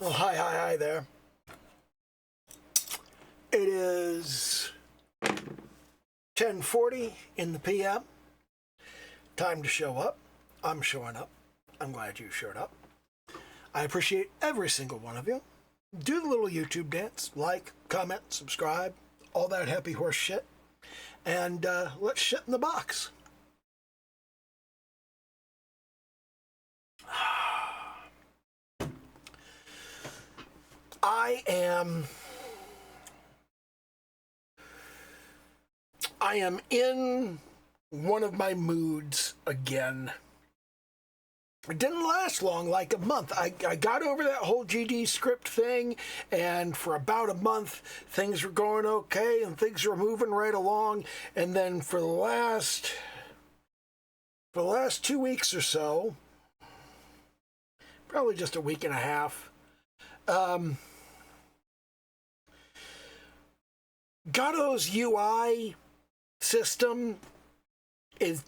Well, hi there. It is 10:40 in the PM. Time to show up. I'm showing up. I'm glad you showed up. I appreciate every single one of you. Do the little YouTube dance, like, comment, subscribe, all that happy horse shit. And let's shit in the box. I am in one of my moods again. It didn't last long, like a month. I got over that whole GD script thing, and for about a month, things were going okay, and things were moving right along. And then for the last 2 weeks or so, probably just a week and a half, Gatto's UI system is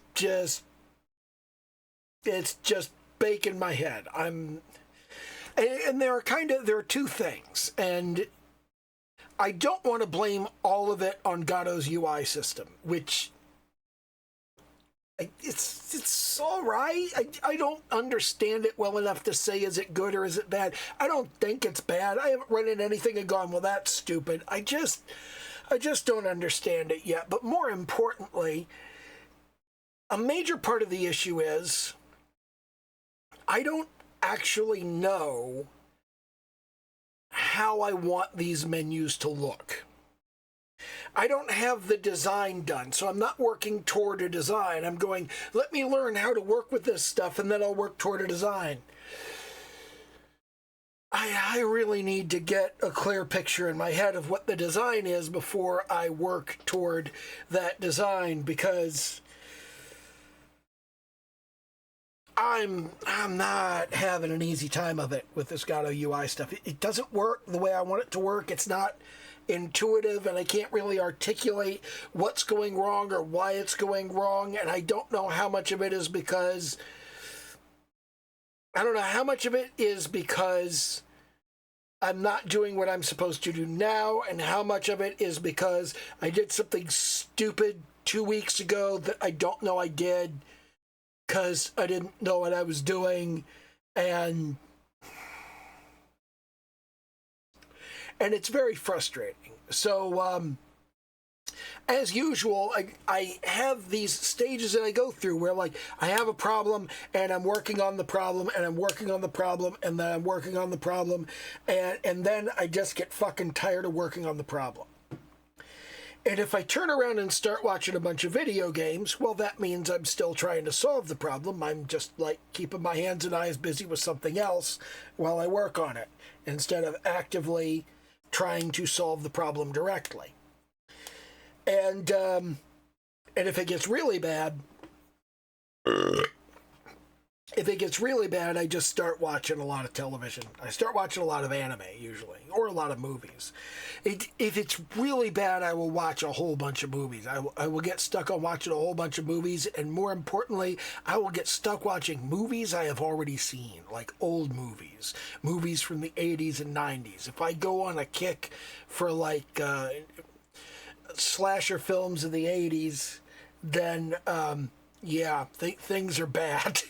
it's just baking my head. And there are two things, and I don't want to blame all of it on Gatto's UI system, which it's all right. I don't understand it well enough to say, is it good or is it bad? I don't think it's bad. I haven't run into anything and gone, well, that's stupid. I just don't understand it yet. But more importantly, a major part of the issue is I don't actually know how I want these menus to look. I don't have the design done, so I'm not working toward a design. I'm going, let me learn how to work with this stuff, and then I'll work toward a design. I really need to get a clear picture in my head of what the design is before I work toward that design, because I'm not having an easy time of it with this Gatto UI stuff. It doesn't work the way I want it to work. It's not intuitive, and I can't really articulate what's going wrong or why it's going wrong, and I don't know how much of it is because I'm not doing what I'm supposed to do now, and how much of it is because I did something stupid 2 weeks ago that I don't know I did because I didn't know what I was doing, and it's very frustrating. So, as usual, I have these stages that I go through where, like, I have a problem, and I'm working on the problem, and I'm working on the problem, and then I'm working on the problem, and then I just get fucking tired of working on the problem. And if I turn around and start watching a bunch of video games, well, that means I'm still trying to solve the problem. I'm just, like, keeping my hands and eyes busy with something else while I work on it, instead of actively trying to solve the problem directly. And if it gets really bad, I just start watching a lot of television. I start watching a lot of anime, usually, or a lot of movies. If it's really bad, I will watch a whole bunch of movies. I will get stuck on watching a whole bunch of movies, and more importantly, I will get stuck watching movies I have already seen, like old movies from the 80s and 90s. If I go on a kick for, like, slasher films of the 80s, then, things are bad.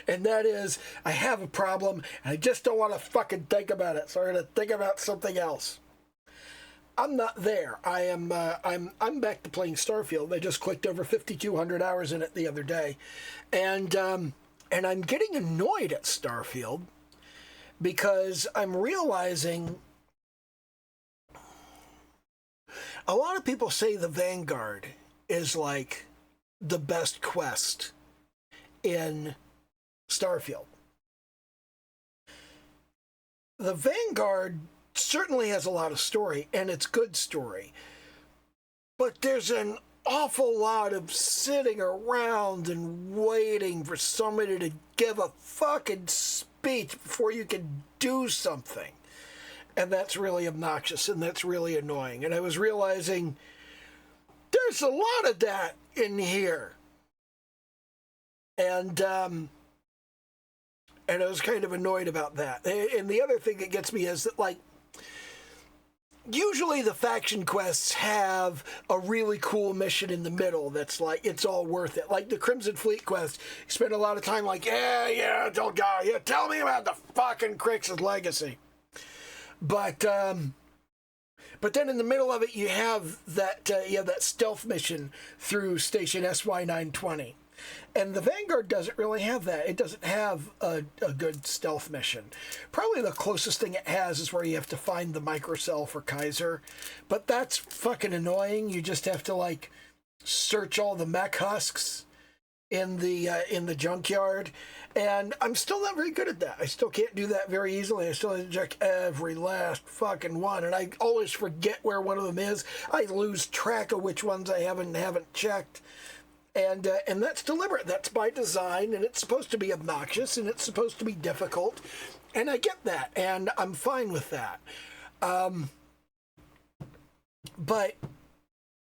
And that is, I have a problem, and I just don't want to fucking think about it, so I'm going to think about something else. I'm not there. I'm back to playing Starfield. I just clicked over 5,200 hours in it the other day, and I'm getting annoyed at Starfield because I'm realizing a lot of people say the Vanguard is, like, the best quest in Starfield. The Vanguard certainly has a lot of story, and it's good story. But there's an awful lot of sitting around and waiting for somebody to give a fucking speech before you can do something. And that's really obnoxious, and that's really annoying. And I was realizing there's a lot of that in here. And And I was kind of annoyed about that. And the other thing that gets me is that, like, usually the faction quests have a really cool mission in the middle that's like, it's all worth it. Like the Crimson Fleet quest, you spend a lot of time like, tell me about the fucking Crix's legacy. But then in the middle of it, you have that stealth mission through Station SY-920. And the Vanguard doesn't really have that. It doesn't have a good stealth mission. Probably the closest thing it has is where you have to find the microcell for Kaiser. But that's fucking annoying. You just have to, like, search all the mech husks in the junkyard. And I'm still not very good at that. I still can't do that very easily. I still have to check every last fucking one. And I always forget where one of them is. I lose track of which ones I haven't checked. And that's deliberate. That's by design, and it's supposed to be obnoxious, and it's supposed to be difficult. And I get that, and I'm fine with that. But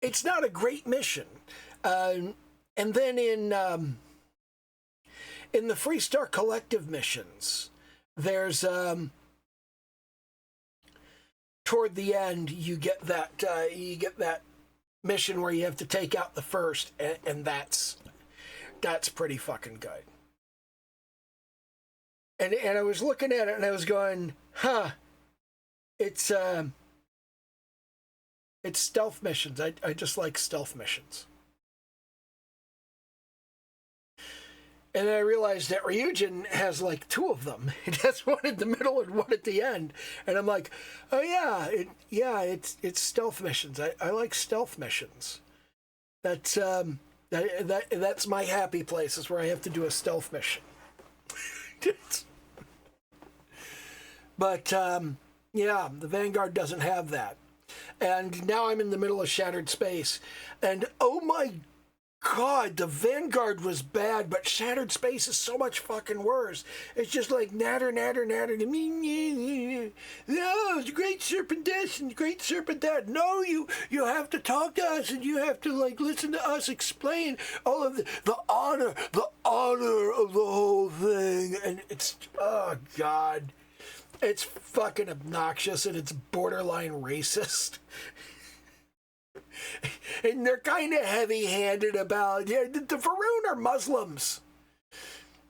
it's not a great mission. And then in the Freestar Collective missions, there's toward the end you get that mission where you have to take out the first, and that's pretty fucking good. And I was looking at it and I was going, it's stealth missions. I just like stealth missions. And then I realized that Ryujin has like two of them. It has one in the middle and one at the end. And I'm like, oh it's stealth missions. I like stealth missions. That's my happy place, is where I have to do a stealth mission. But the Vanguard doesn't have that. And now I'm in the middle of Shattered Space. And oh my God, the Vanguard was bad, but Shattered Space is so much fucking worse. It's just like natter. No, it's Great Serpent this and Great Serpent that. No, you have to talk to us, and you have to like listen to us explain all of the honor of the whole thing. And it's, oh God, it's fucking obnoxious, and it's borderline racist. And they're kind of heavy-handed about, the Faroon are Muslims.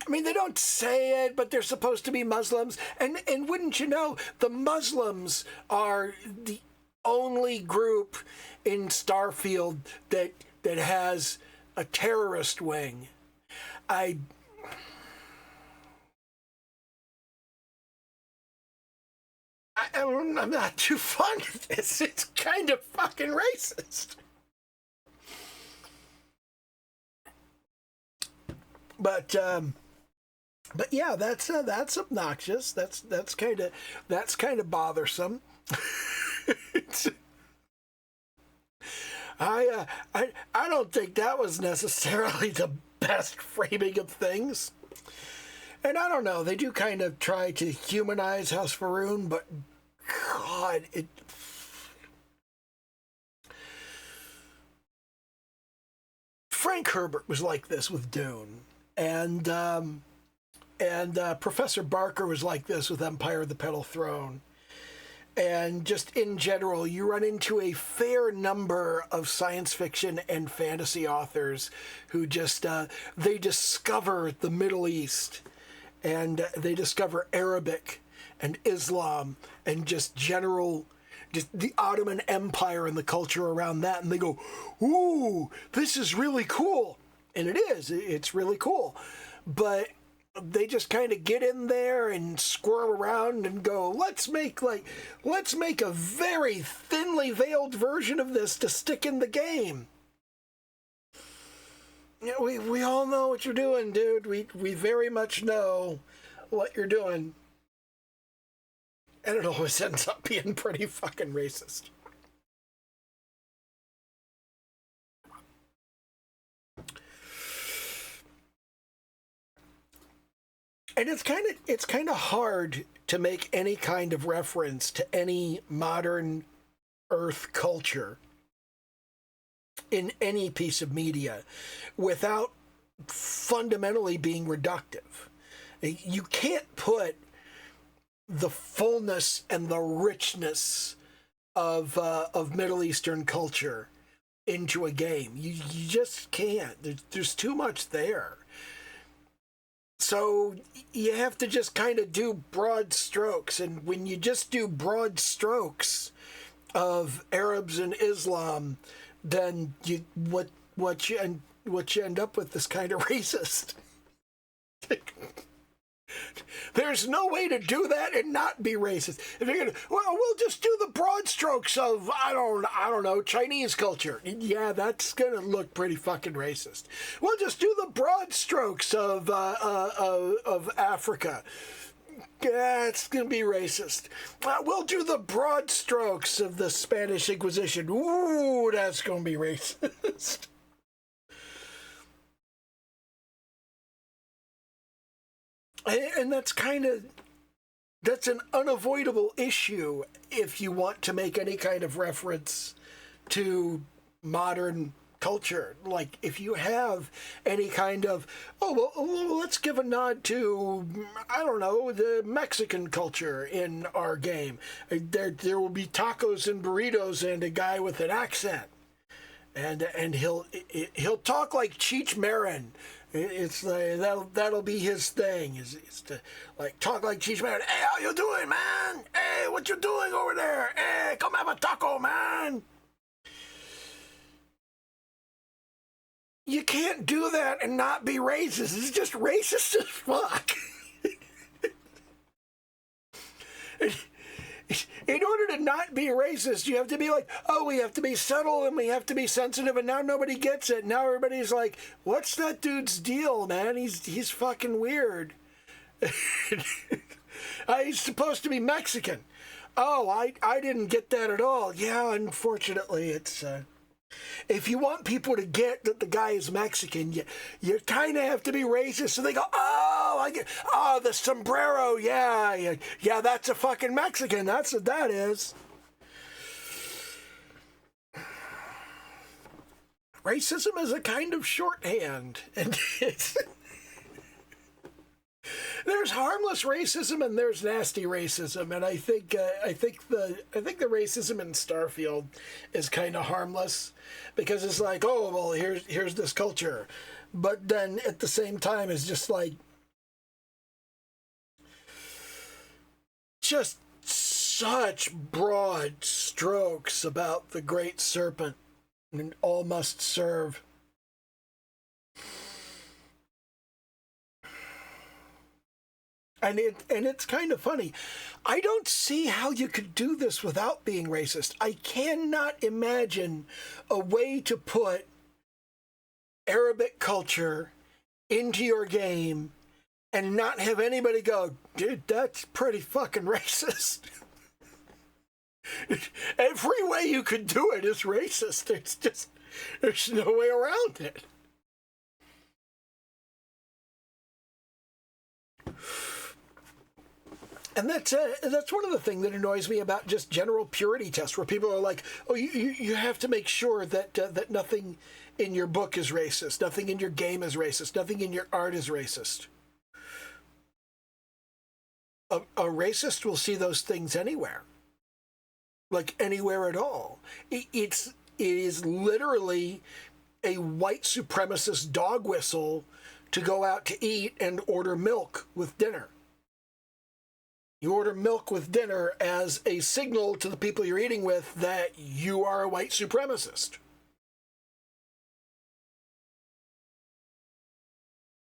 I mean, they don't say it, but they're supposed to be Muslims. And wouldn't you know, the Muslims are the only group in Starfield that has a terrorist wing. I'm not too fond of this. It's kind of fucking racist. But yeah, that's obnoxious. That's kind of bothersome. I don't think that was necessarily the best framing of things. And I don't know, they do kind of try to humanize House Faroon, but God, Frank Herbert was like this with Dune, and Professor Barker was like this with Empire of the Petal Throne. And just in general, you run into a fair number of science fiction and fantasy authors who just, they discover the Middle East, and they discover Arabic and Islam and just the Ottoman Empire and the culture around that, and they go, ooh, this is really cool. And it is. It's really cool. But they just kind of get in there and squirm around and go, let's make a very thinly veiled version of this to stick in the game. Yeah, we all know what you're doing, dude. We very much know what you're doing. And it always ends up being pretty fucking racist. And it's kind of hard to make any kind of reference to any modern Earth culture in any piece of media without fundamentally being reductive. You can't put the fullness and the richness of Middle Eastern culture into a game. You just can't. There's too much there. So you have to just kind of do broad strokes, and when you just do broad strokes of Arabs and Islam, then what you end up with is kind of racist. There's no way to do that and not be racist. If you're gonna, well, we'll just do the broad strokes of I don't know, Chinese culture. Yeah, that's gonna look pretty fucking racist. We'll just do the broad strokes of Africa. Yeah, it's gonna be racist. We'll do the broad strokes of the Spanish Inquisition. Ooh, that's gonna be racist. And that's an unavoidable issue if you want to make any kind of reference to modern culture. Like, if you have any kind of, let's give a nod to, I don't know, the Mexican culture in our game. There will be tacos and burritos and a guy with an accent. And he'll talk like Cheech Marin. It's that'll be his thing. Is to like talk like Cheech Marin. Hey, how you doing, man? Hey, what you doing over there? Hey, come have a taco, man. You can't do that and not be racist. It's just racist as fuck. In order to not be racist, you have to be like, oh, we have to be subtle and we have to be sensitive, and now nobody gets it. Now everybody's like, what's that dude's deal, man? He's fucking weird. He's supposed to be Mexican. Oh, I didn't get that at all. Yeah, unfortunately, it's... if you want people to get that the guy is Mexican, you kind of have to be racist. So they go, oh, I get, oh, the sombrero, yeah, that's a fucking Mexican. That's what that is. Racism is a kind of shorthand, and there's harmless racism and there's nasty racism, and I think the racism in Starfield is kind of harmless because it's like, oh well, here's this culture, but then at the same time it's just like just such broad strokes about the great serpent and all must serve. And it's kind of funny. I don't see how you could do this without being racist. I cannot imagine a way to put Arabic culture into your game and not have anybody go, dude, that's pretty fucking racist. Every way you could do it is racist. It's just, there's no way around it. And that's one of the things that annoys me about just general purity tests, where people are like, oh, you have to make sure that that nothing in your book is racist, nothing in your game is racist, nothing in your art is racist. A racist will see those things anywhere, like anywhere at all. It is literally a white supremacist dog whistle to go out to eat and order milk with dinner. You order milk with dinner as a signal to the people you're eating with that you are a white supremacist.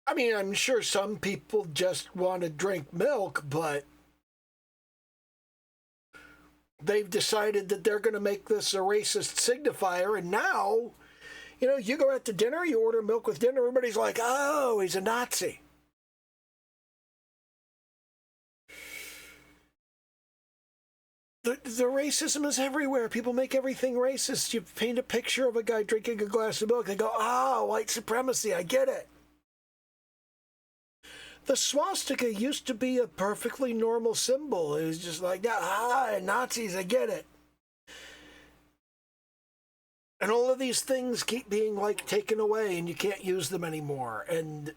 I mean, I'm sure some people just want to drink milk, but they've decided that they're going to make this a racist signifier, and now, you go out to dinner, you order milk with dinner, everybody's like, oh, he's a Nazi. The racism is everywhere. People make everything racist. You paint a picture of a guy drinking a glass of milk, they go, ah, white supremacy, I get it. The swastika used to be a perfectly normal symbol. It was just like, Nazis, I get it. And all of these things keep being like taken away and you can't use them anymore. And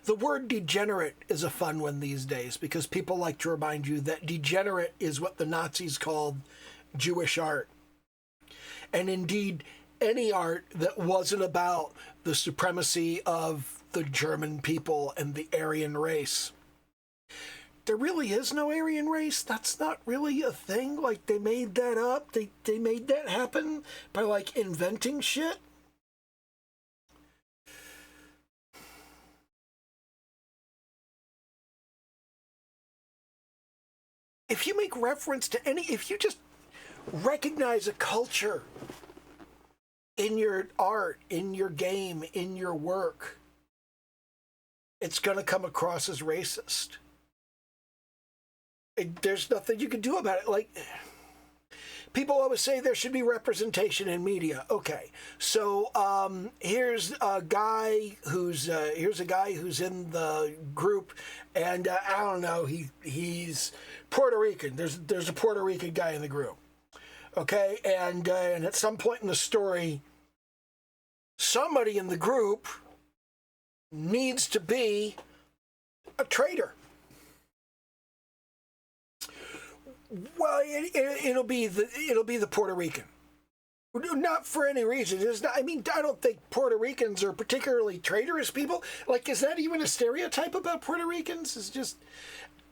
The word degenerate is a fun one these days because people like to remind you that degenerate is what the Nazis called Jewish art. And indeed, any art that wasn't about the supremacy of the German people and the Aryan race. There really is no Aryan race. That's not really a thing. Like, they made that up. They made that happen by, like, inventing shit. If you make reference to if you just recognize a culture in your art, in your game, in your work, it's going to come across as racist. There's nothing you can do about it. Like, people always say there should be representation in media. Okay, so here's a guy who's in the group, and I don't know, he's Puerto Rican. There's a Puerto Rican guy in the group. Okay, and at some point in the story, somebody in the group needs to be a traitor. Well, it'll be the Puerto Rican. Not for any reason. I don't think Puerto Ricans are particularly traitorous people. Like, is that even a stereotype about Puerto Ricans? It's just,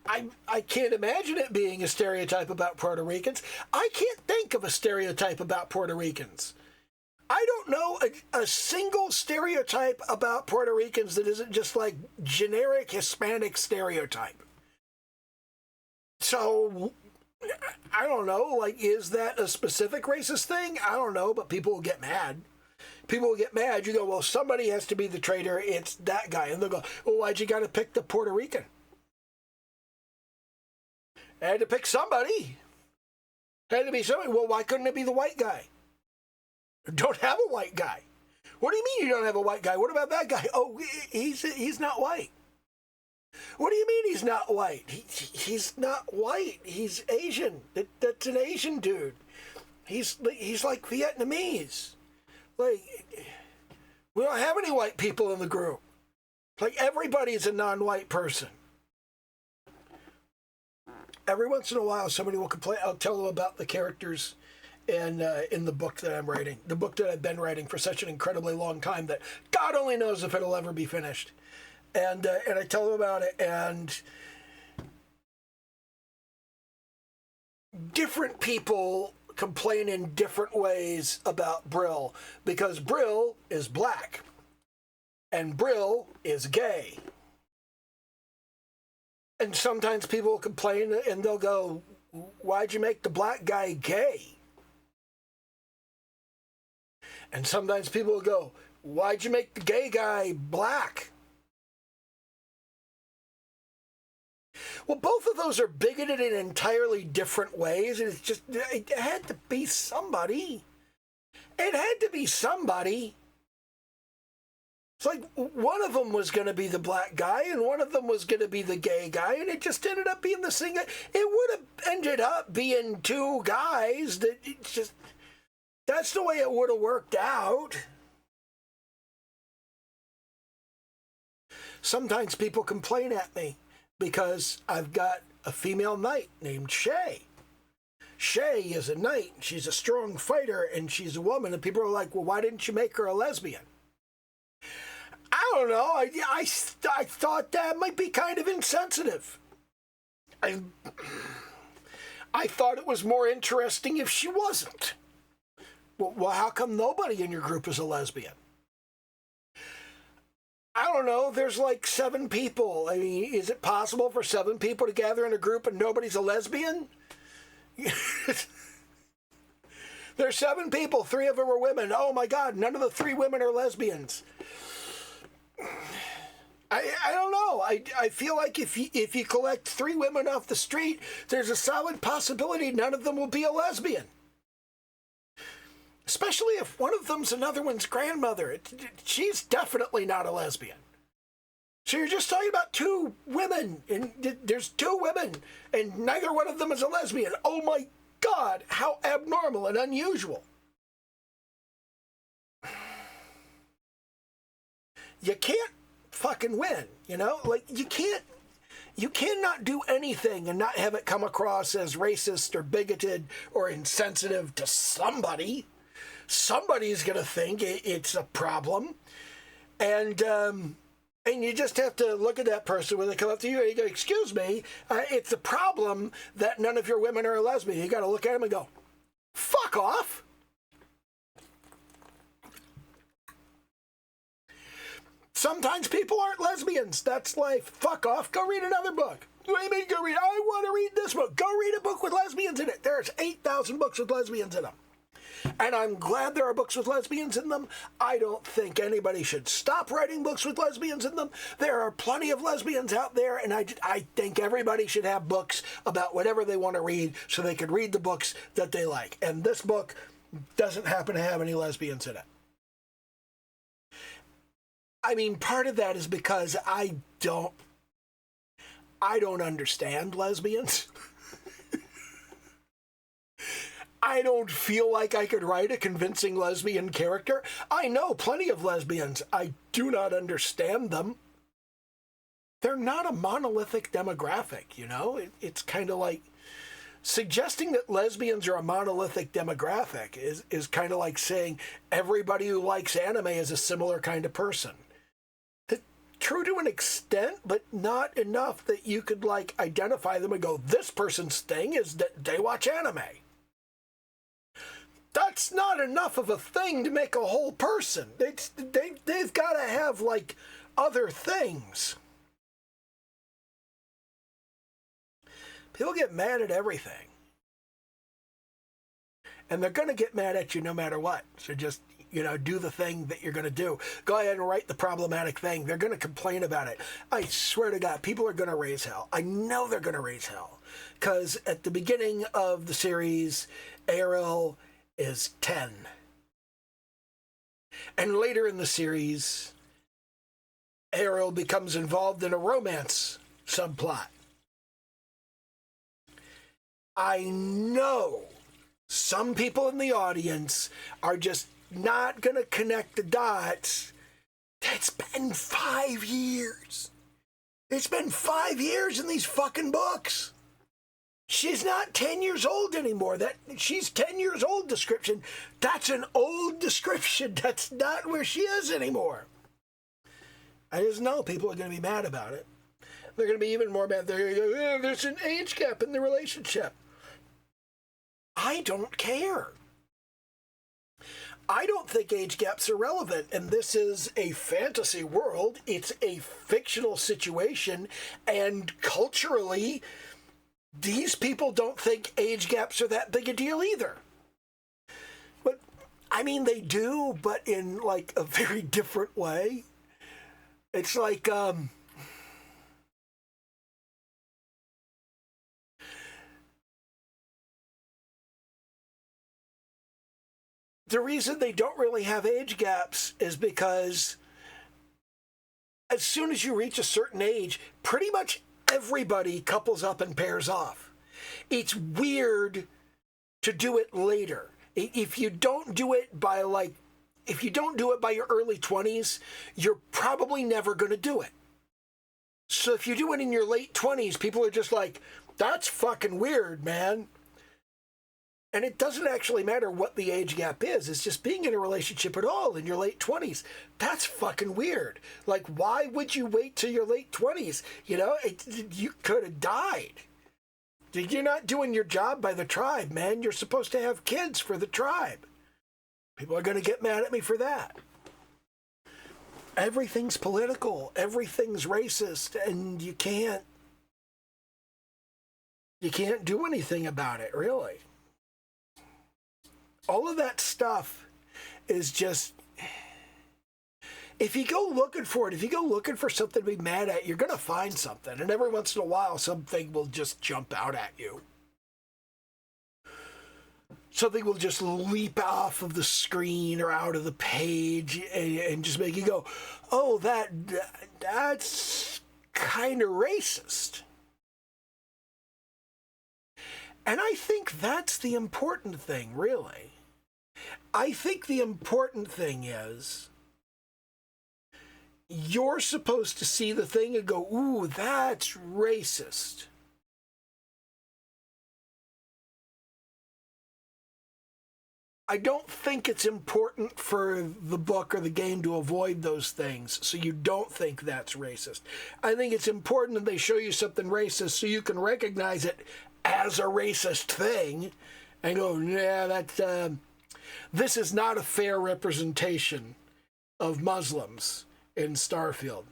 I can't imagine it being a stereotype about Puerto Ricans. I can't think of a stereotype about Puerto Ricans. I don't know a single stereotype about Puerto Ricans that isn't just like generic Hispanic stereotype. So, I don't know, like, is that a specific racist thing? I don't know, but people will get mad. People will get mad. You go, well, somebody has to be the traitor. It's that guy. And they'll go, well, why'd you got to pick the Puerto Rican? I had to pick somebody. Had to be somebody. Well, why couldn't it be the white guy? Don't have a white guy. What do you mean you don't have a white guy? What about that guy? Oh, he's not white. What do you mean he's not white? He's not white. He's Asian. That's an Asian dude. He's like Vietnamese. Like, we don't have any white people in the group. Like, everybody's a non-white person. Every once in a while, somebody will complain. I'll tell them about the characters in the book that I'm writing. The book that I've been writing for such an incredibly long time that God only knows if it'll ever be finished. And I tell them about it, and different people complain in different ways about Brill, because Brill is black, and Brill is gay. And sometimes people complain, and they'll go, why'd you make the black guy gay? And sometimes people will go, why'd you make the gay guy black? Well, both of those are bigoted in entirely different ways, and it's just, it had to be somebody. It had to be somebody. It's like one of them was going to be the black guy, and one of them was going to be the gay guy, and it just ended up being the same guy. It would have ended up being two guys. That's the way it would have worked out. Sometimes people complain at me because I've got a female knight named Shay. Shay is a knight. She's a strong fighter, and she's a woman. And people are like, well, why didn't you make her a lesbian? I don't know. I thought that might be kind of insensitive. I thought it was more interesting if she wasn't. Well, how come nobody in your group is a lesbian? I don't know. There's like 7 people. I mean, is it possible for 7 people to gather in a group and nobody's a lesbian? There's 7 people. 3 of them are women. Oh my God, none of the 3 women are lesbians. I don't know. I feel like if you collect 3 women off the street, there's a solid possibility none of them will be a lesbian. Especially if one of them's another one's grandmother. She's definitely not a lesbian. So you're just talking about 2 women, and there's 2 women, and neither one of them is a lesbian. Oh my God, how abnormal and unusual. You can't fucking win, you know? Like, you cannot do anything and not have it come across as racist or bigoted or insensitive to somebody. Somebody's going to think it's a problem. And you just have to look at that person when they come up to you and you go, excuse me, it's a problem that none of your women are a lesbian. You got to look at them and go, fuck off. Sometimes people aren't lesbians. That's life. Fuck off. Go read another book. What do you mean go read? I want to read this book. Go read a book with lesbians in it. There's 8,000 books with lesbians in them. And I'm glad there are books with lesbians in them. I don't think anybody should stop writing books with lesbians in them. There are plenty of lesbians out there, and I think everybody should have books about whatever they want to read so they can read the books that they like. And this book doesn't happen to have any lesbians in it. I mean, part of that is because I don't understand lesbians. I don't feel like I could write a convincing lesbian character. I know plenty of lesbians. I do not understand them. They're not a monolithic demographic, you know? It's kind of like suggesting that lesbians are a monolithic demographic is kind of like saying everybody who likes anime is a similar kind of person. True to an extent, but not enough that you could like identify them and go, this person's thing is that they watch anime. That's not enough of a thing to make a whole person. They've got to have like other things. People get mad at everything. And they're going to get mad at you no matter what. So just, do the thing that you're going to do. Go ahead and write the problematic thing. They're going to complain about it. I swear to God, people are going to raise hell. I know they're going to raise hell. Because at the beginning of the series, Ariel is 10. And later in the series, Ariel becomes involved in a romance subplot. I know some people in the audience are just not going to connect the dots. It's been 5 years. It's been 5 years in these fucking books. She's not 10 years old anymore. She's 10 years old description. That's an old description. That's not where she is anymore. I just know people are going to be mad about it. They're going to be even more mad. They're going to go, there's an age gap in the relationship. I don't care. I don't think age gaps are relevant, and this is a fantasy world. It's a fictional situation, and culturally, these people don't think age gaps are that big a deal either. But, I mean, they do, but in, like, a very different way. It's like, the reason they don't really have age gaps is because as soon as you reach a certain age, pretty much everybody couples up and pairs off. It's weird to do it later. If you don't do it by your early 20s, you're probably never going to do it. So if you do it in your late 20s, people are just like, that's fucking weird, man. And it doesn't actually matter what the age gap is. It's just being in a relationship at all in your late 20s. That's fucking weird. Like, why would you wait till your late 20s? You could have died. You're not doing your job by the tribe, man. You're supposed to have kids for the tribe. People are going to get mad at me for that. Everything's political. Everything's racist. And you can't do anything about it, really. All of that stuff is just, if you go looking for it, if you go looking for something to be mad at, you're going to find something. And every once in a while, something will just jump out at you. Something will just leap off of the screen or out of the page and just make you go, oh, that's kind of racist. And I think that's the important thing, really. I think the important thing is you're supposed to see the thing and go, ooh, that's racist. I don't think it's important for the book or the game to avoid those things so you don't think that's racist. I think it's important that they show you something racist so you can recognize it as a racist thing and go, yeah, this is not a fair representation of Muslims in Starfield.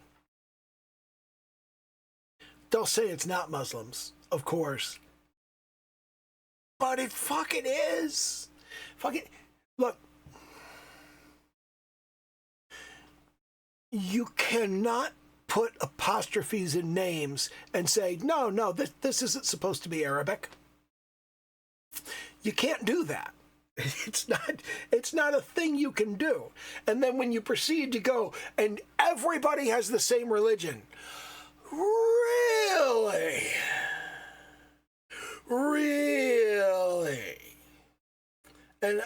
They'll say it's not Muslims, of course. But it fucking is. Fucking, look, you cannot put apostrophes in names and say, no, this isn't supposed to be Arabic. You can't do that. It's not a thing you can do. And then when you proceed to go, and everybody has the same religion. Really? Really? And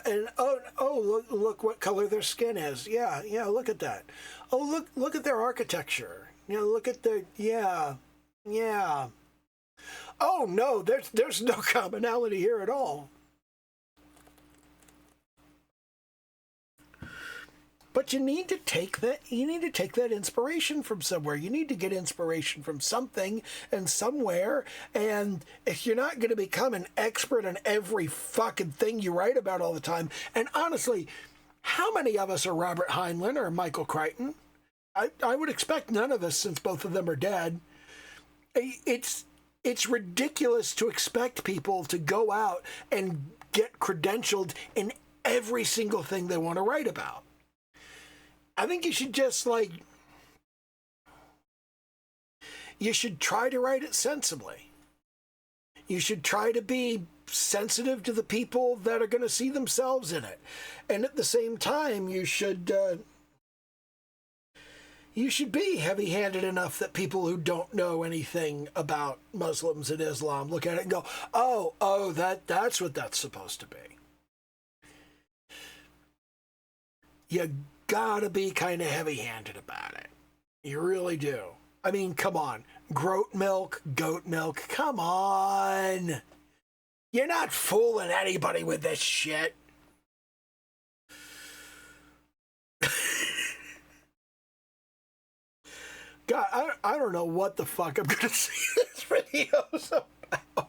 look what color their skin is. Yeah, look at that. Oh, look at their architecture. Look at their, yeah. Oh no, there's no commonality here at all. But you need to take that inspiration from somewhere. You need to get inspiration from something and somewhere. And if you're not going to become an expert on every fucking thing you write about all the time, and honestly, how many of us are Robert Heinlein or Michael Crichton? I would expect none of us, since both of them are dead. It's ridiculous to expect people to go out and get credentialed in every single thing they want to write about. I think you should just, you should try to write it sensibly. You should try to be sensitive to the people that are going to see themselves in it. And at the same time, you should be heavy-handed enough that people who don't know anything about Muslims and Islam look at it and go, oh, that's what that's supposed to be. You gotta be kind of heavy-handed about it. You really do. I mean, come on. Goat milk, come on. You're not fooling anybody with this shit. God, I don't know what the fuck I'm gonna see this video's about.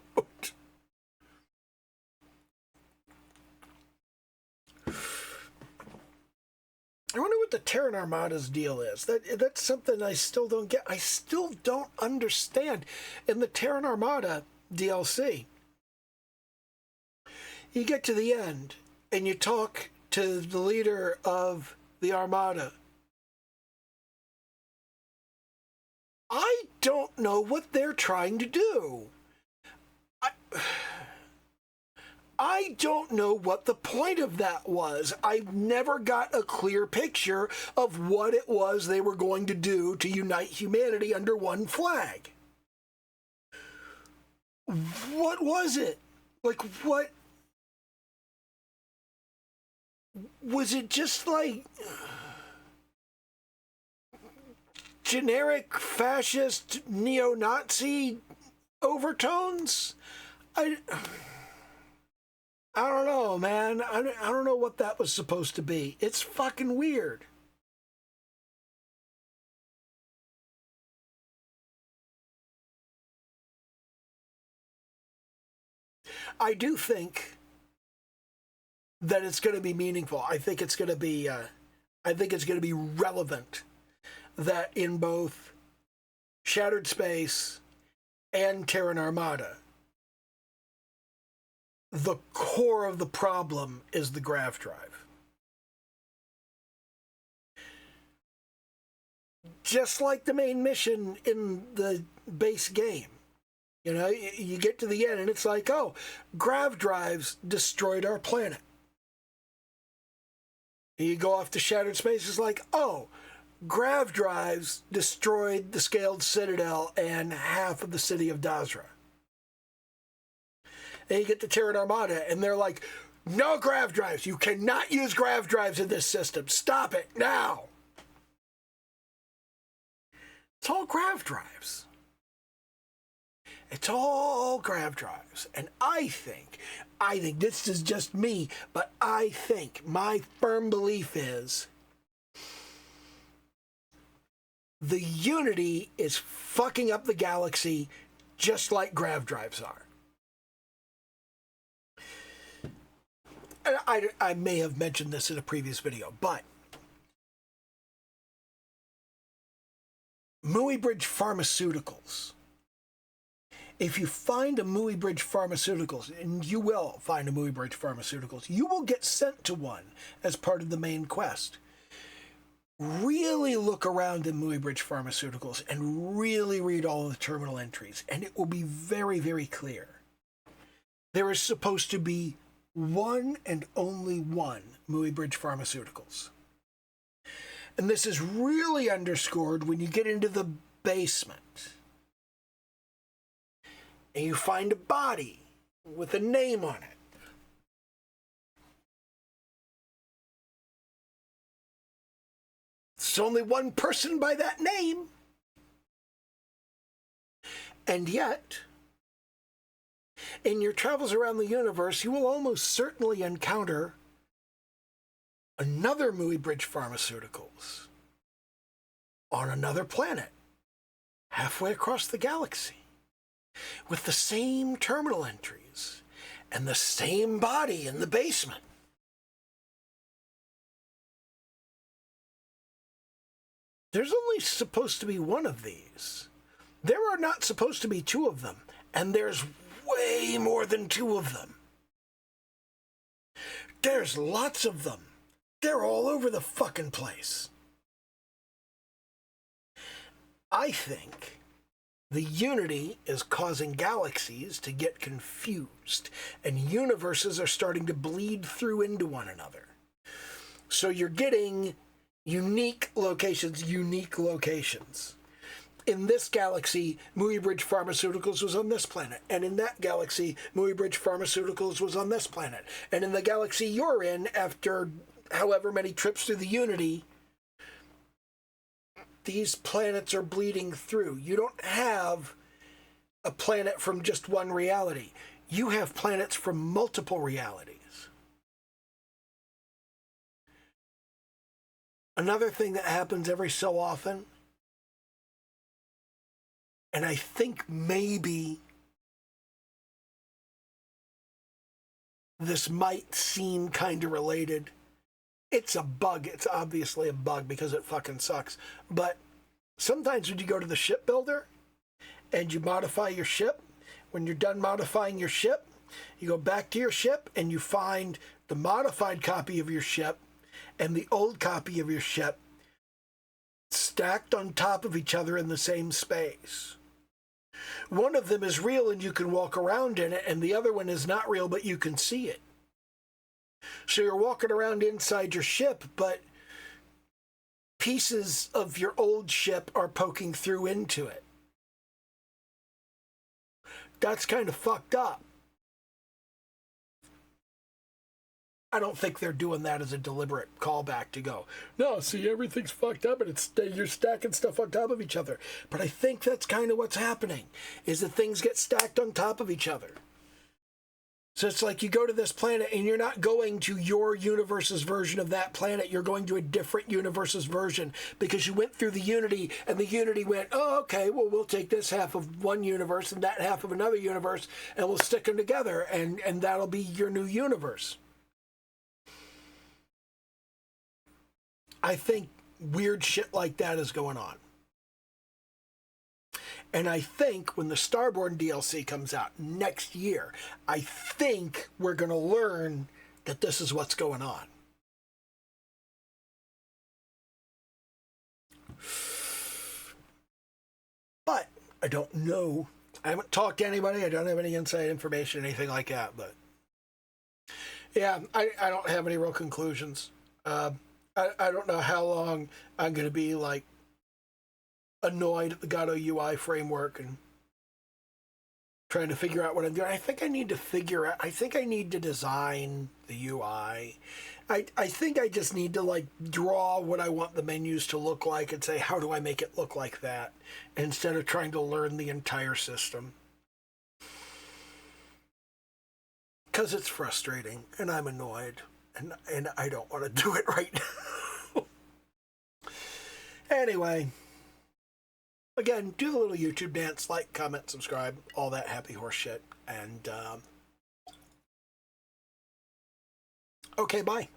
I wonder what the Terran Armada's deal is. That's something I still don't get. I still don't understand. In the Terran Armada DLC, you get to the end and you talk to the leader of the Armada. I don't know what they're trying to do. I don't know what the point of that was. I never got a clear picture of what it was they were going to do to unite humanity under one flag. What was it? What? Was it just generic fascist neo-Nazi overtones? I don't know, man. I don't know what that was supposed to be. It's fucking weird. I do think that it's going to be meaningful. I think it's going to be relevant that in both Shattered Space and Terran Armada, the core of the problem is the grav drive. Just like the main mission in the base game. You get to the end and it's like, oh, grav drives destroyed our planet. And you go off to Shattered Space, it's like, oh, grav drives destroyed the Scaled Citadel and half of the city of Dazra. And you get to Terran Armada, and they're like, no grav drives. You cannot use grav drives in this system. Stop it now. It's all grav drives. It's all grav drives. And I think this is just me, but I think my firm belief is the Unity is fucking up the galaxy just like grav drives are. And I may have mentioned this in a previous video, but Muybridge Pharmaceuticals. If you find a Muybridge Pharmaceuticals, and you will find a Muybridge Pharmaceuticals, you will get sent to one as part of the main quest. Really look around in Muybridge Pharmaceuticals and really read all of the terminal entries, and it will be very, very clear. There is supposed to be one and only one Muybridge Pharmaceuticals. And this is really underscored when you get into the basement. And you find a body with a name on it. It's only one person by that name. And yet, in your travels around the universe, you will almost certainly encounter another Muybridge Pharmaceuticals on another planet, halfway across the galaxy, with the same terminal entries and the same body in the basement. There's only supposed to be one of these. There are not supposed to be two of them, and there's way more than two of them. There's lots of them. They're all over the fucking place. I think the Unity is causing galaxies to get confused, and universes are starting to bleed through into one another. So you're getting unique locations. In this galaxy, Muybridge Pharmaceuticals was on this planet. And in that galaxy, Muybridge Pharmaceuticals was on this planet. And in the galaxy you're in, after however many trips through the Unity, these planets are bleeding through. You don't have a planet from just one reality. You have planets from multiple realities. Another thing that happens every so often, and I think maybe this might seem kind of related. It's a bug. It's obviously a bug because it fucking sucks. But sometimes when you go to the shipbuilder and you modify your ship, when you're done modifying your ship, you go back to your ship and you find the modified copy of your ship and the old copy of your ship stacked on top of each other in the same space. One of them is real and you can walk around in it, and the other one is not real, but you can see it. So you're walking around inside your ship, but pieces of your old ship are poking through into it. That's kind of fucked up. I don't think they're doing that as a deliberate callback to go, no, see, everything's fucked up and you're stacking stuff on top of each other. But I think that's kind of what's happening, is that things get stacked on top of each other. So it's like you go to this planet and you're not going to your universe's version of that planet. You're going to a different universe's version because you went through the Unity and the Unity went, oh, okay, well, we'll take this half of one universe and that half of another universe and we'll stick them together and that'll be your new universe. I think weird shit like that is going on. And I think when the Starborn DLC comes out next year, I think we're going to learn that this is what's going on. But I don't know. I haven't talked to anybody. I don't have any inside information, anything like that. But yeah, I don't have any real conclusions. I don't know how long I'm going to be like annoyed at the Gato UI framework and trying to figure out what I'm doing. I think I need to design the UI I think I just need to like draw what I want the menus to look like and say, how do I make it look like that? Instead of trying to learn the entire system. Because it's frustrating and I'm annoyed and I don't want to do it right now. Anyway, again, do the little YouTube dance, like, comment, subscribe, all that happy horse shit. And okay, bye.